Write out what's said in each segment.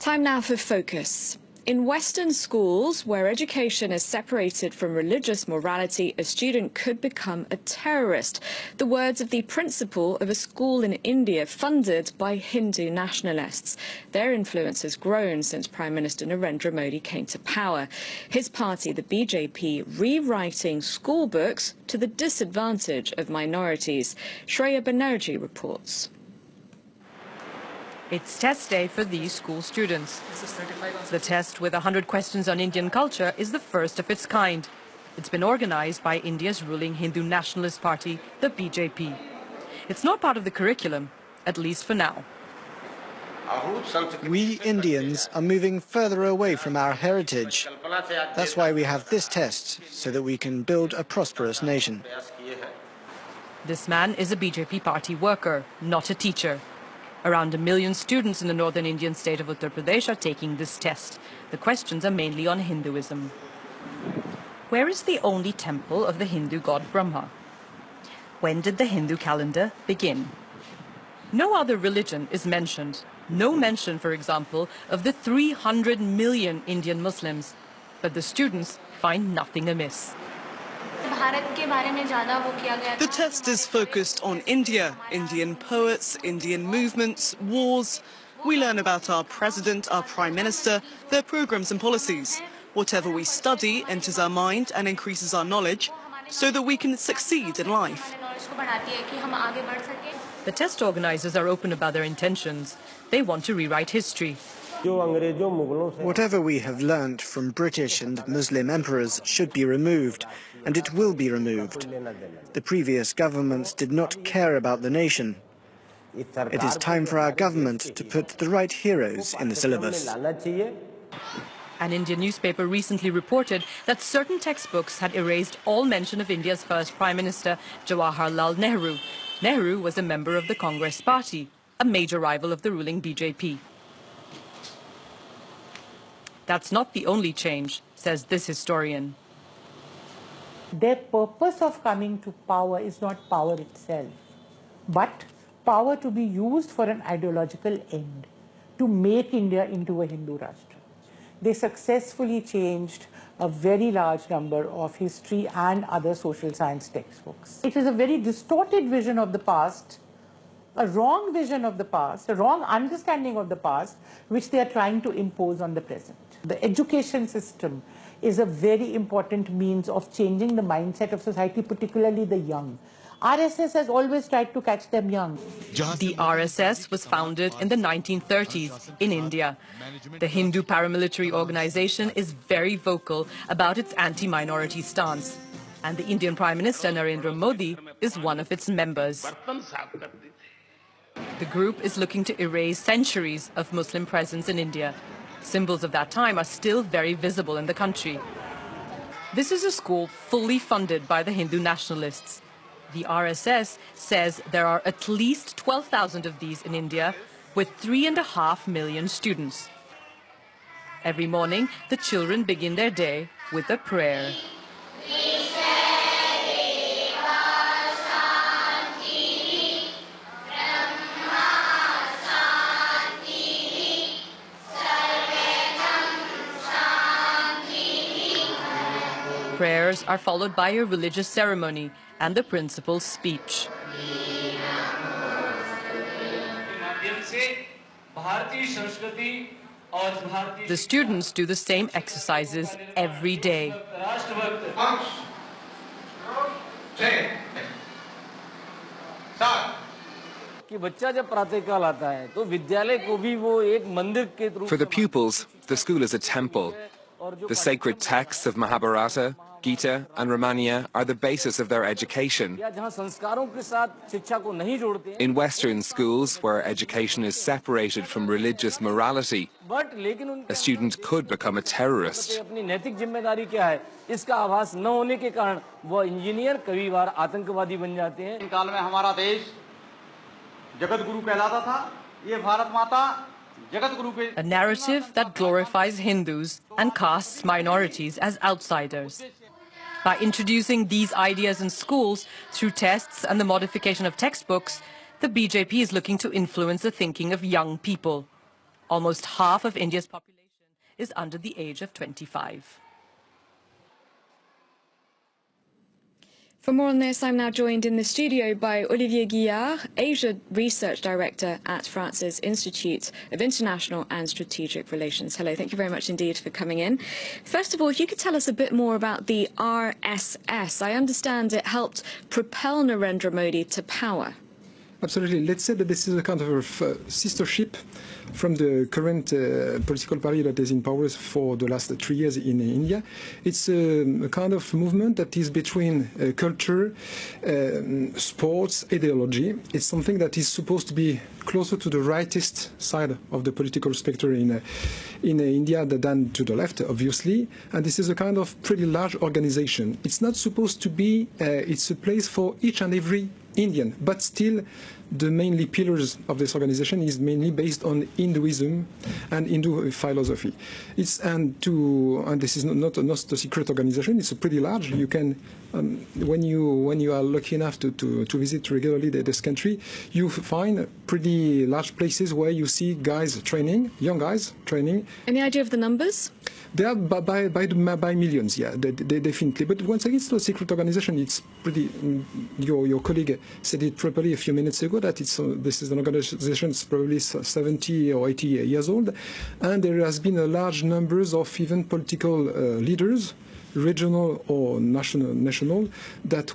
Time now for Focus. In Western schools, where education is separated from religious morality, a student could become a terrorist. The words of the principal of a school in India funded by Hindu nationalists. Their influence has grown since Prime Minister Narendra Modi came to power. His party, the BJP, rewriting school books to the disadvantage of minorities. Shreya Banerjee reports. It's test day for these school students. The test, with 100 questions on Indian culture, is the first of its kind. It's been organized by India's ruling Hindu nationalist party, the BJP. It's not part of the curriculum, at least for now. We Indians are moving further away from our heritage. That's why we have this test, so that we can build a prosperous nation. This man is a BJP party worker, not a teacher. Around 1 million students in the northern Indian state of Uttar Pradesh are taking this test. The questions are mainly on Hinduism. Where is the only temple of the Hindu god Brahma? When did the Hindu calendar begin? No other religion is mentioned. No mention, for example, of the 300 million Indian Muslims. But the students find nothing amiss. The test is focused on India, Indian poets, Indian movements, wars. We learn about our president, our prime minister, their programs and policies. Whatever we study enters our mind and increases our knowledge so that we can succeed in life. The test organizers are open about their intentions. They want to rewrite history. Whatever we have learnt from British and Muslim emperors should be removed, and it will be removed. The previous governments did not care about the nation. It is time for our government to put the right heroes in the syllabus. An Indian newspaper recently reported that certain textbooks had erased all mention of India's first Prime Minister, Jawaharlal Nehru. Nehru was a member of the Congress party, a major rival of the ruling BJP. That's not the only change, says this historian. Their purpose of coming to power is not power itself, but power to be used for an ideological end, to make India into a Hindu Rashtra. They successfully changed a very large number of history and other social science textbooks. It is a very distorted vision of the past, a wrong vision of the past, a wrong understanding of the past, which they are trying to impose on the present. The education system is a very important means of changing the mindset of society, particularly the young. RSS has always tried to catch them young. The RSS was founded in the 1930s in India. The Hindu paramilitary organization is very vocal about its anti-minority stance. And the Indian Prime Minister Narendra Modi is one of its members. The group is looking to erase centuries of Muslim presence in India. Symbols of that time are still very visible in the country. This is a school fully funded by the Hindu nationalists. The RSS says there are at least 12,000 of these in India, with 3.5 million students. Every morning, the children begin their day with a prayer. Prayers are followed by a religious ceremony and the principal's speech. The students do the same exercises every day. For the pupils, the school is a temple. The sacred texts of Mahabharata, Gita and Ramayana are the basis of their education. In Western schools, where education is separated from religious morality, a student could become a terrorist. A narrative that glorifies Hindus and casts minorities as outsiders. By introducing these ideas in schools through tests and the modification of textbooks, the BJP is looking to influence the thinking of young people. Almost half of India's population is under the age of 25. For more on this, I'm now joined in the studio by Olivier Guillard, Asia Research Director at France's Institute of International and Strategic Relations. Hello, thank you very much indeed for coming in. First of all, if you could tell us a bit more about the RSS. I understand it helped propel Narendra Modi to power. Absolutely. Let's say that this is a kind of a sister ship from the current political party that is in power for the last 3 years in India. It's a kind of movement that is between culture, sports, ideology. It's something that is supposed to be closer to the rightist side of the political spectrum in India than to the left, obviously. And this is a kind of pretty large organization. It's not supposed to be, it's a place for each and every Indian, but still the mainly pillars of this organization is mainly based on Hinduism and Hindu philosophy. And this is not a secret organization. It's a pretty large. You can, when you are lucky enough to visit regularly this country, you find pretty large places where you see guys training, young guys training. Any idea of the numbers? They are by millions, yeah, they definitely. But once again, it's not a secret organization. It's pretty. Your colleague said it properly a few minutes ago that this is an organization that's probably 70 or 80 years old, and there has been a large numbers of even political leaders, regional or national, that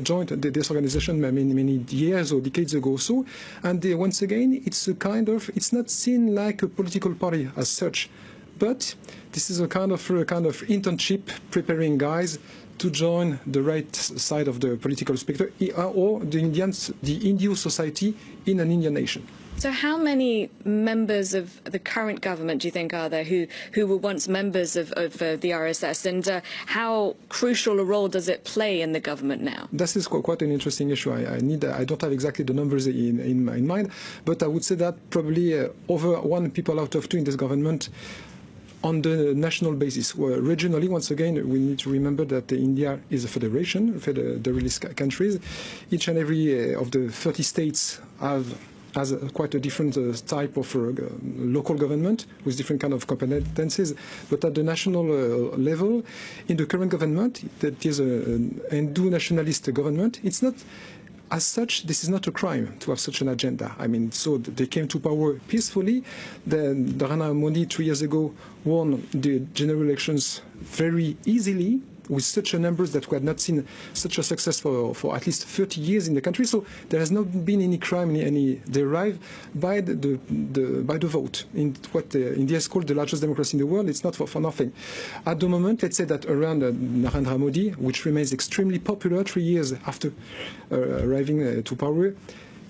joined this organization many years or decades ago. So, and once again, it's not seen like a political party as such. But this is a kind of internship preparing guys to join the right side of the political spectrum or the Hindu society in an Indian nation. So how many members of the current government do you think are there who were once members of the RSS, and how crucial a role does it play in the government now? This is quite an interesting issue. I don't have exactly the numbers in mind, but I would say that probably over 1 people out of 2 in this government on the national basis. Where regionally, once again, we need to remember that India is a federation, federalist countries. Each and every of the 30 states has quite a different type of local government with different kind of competences. But at the national level, in the current government, that is an Hindu nationalist government, it's not. As such, this is not a crime to have such an agenda. I mean, so they came to power peacefully. Then Narendra Modi 3 years ago won the general elections very easily, with such a numbers that we had not seen such a success for at least 30 years in the country. So there has not been any crime, any derived by the vote in what India is called the largest democracy in the world. It's not for nothing. At the moment, let's say that around Narendra Modi, which remains extremely popular 3 years after arriving to power,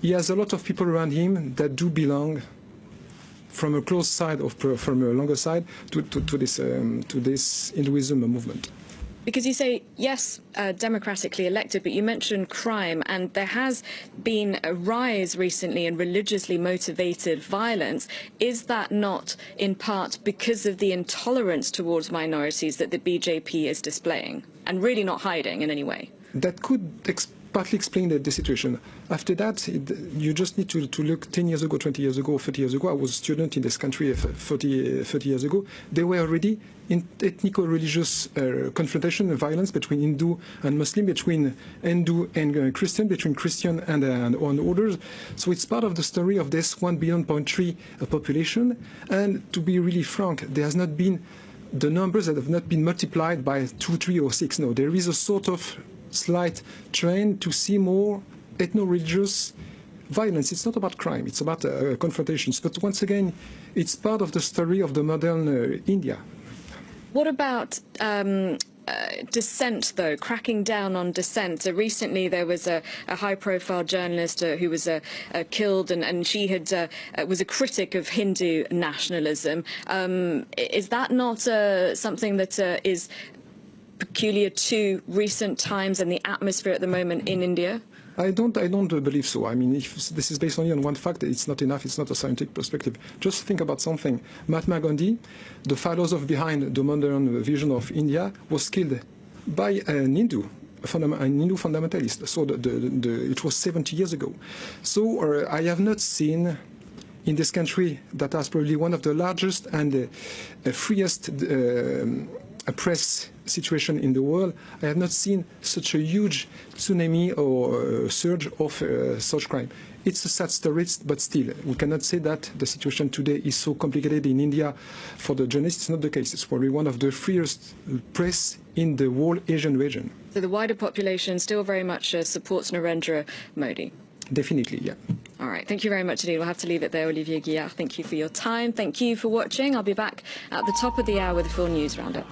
he has a lot of people around him that do belong from a close side or from a longer side to this Hinduism movement. Because you say, yes, democratically elected, but you mentioned crime, and there has been a rise recently in religiously motivated violence. Is that not in part because of the intolerance towards minorities that the BJP is displaying and really not hiding in any way? That could partly explain the situation. After that, you just need to look 10 years ago, 20 years ago, 30 years ago. I was a student in this country 30 years ago. There were already in ethnico-religious confrontation and violence between Hindu and Muslim, between Hindu and Christian, between Christian and others. So it's part of the story of this 1.3 billion population. And to be really frank, there has not been the numbers that have not been multiplied by 2, 3, or 6. No, there is a sort of slight trend to see more ethno-religious violence. It's not about crime, it's about confrontations. But once again, it's part of the story of the modern India. What about dissent, though, cracking down on dissent? Recently there was a high-profile journalist who was killed, and she had was a critic of Hindu nationalism. Is that not something that is peculiar to recent times and the atmosphere at the moment in India? I don't believe so. I mean, if this is based only on one fact, it's not enough. It's not a scientific perspective. Just think about something. Mahatma Gandhi, the philosopher behind the modern vision of India, was killed by an Hindu fundamentalist. So it was 70 years ago. So I have not seen in this country that has probably one of the largest and freest press situation in the world, I have not seen such a huge tsunami or surge of such crime. It's a sad story, but still, we cannot say that the situation today is so complicated in India for the journalists. It's not the case. It's probably one of the freest press in the whole Asian region. So the wider population still very much supports Narendra Modi? Definitely, yeah. All right. Thank you very much indeed. We'll have to leave it there, Olivier Guillard. Thank you for your time. Thank you for watching. I'll be back at the top of the hour with a full news roundup.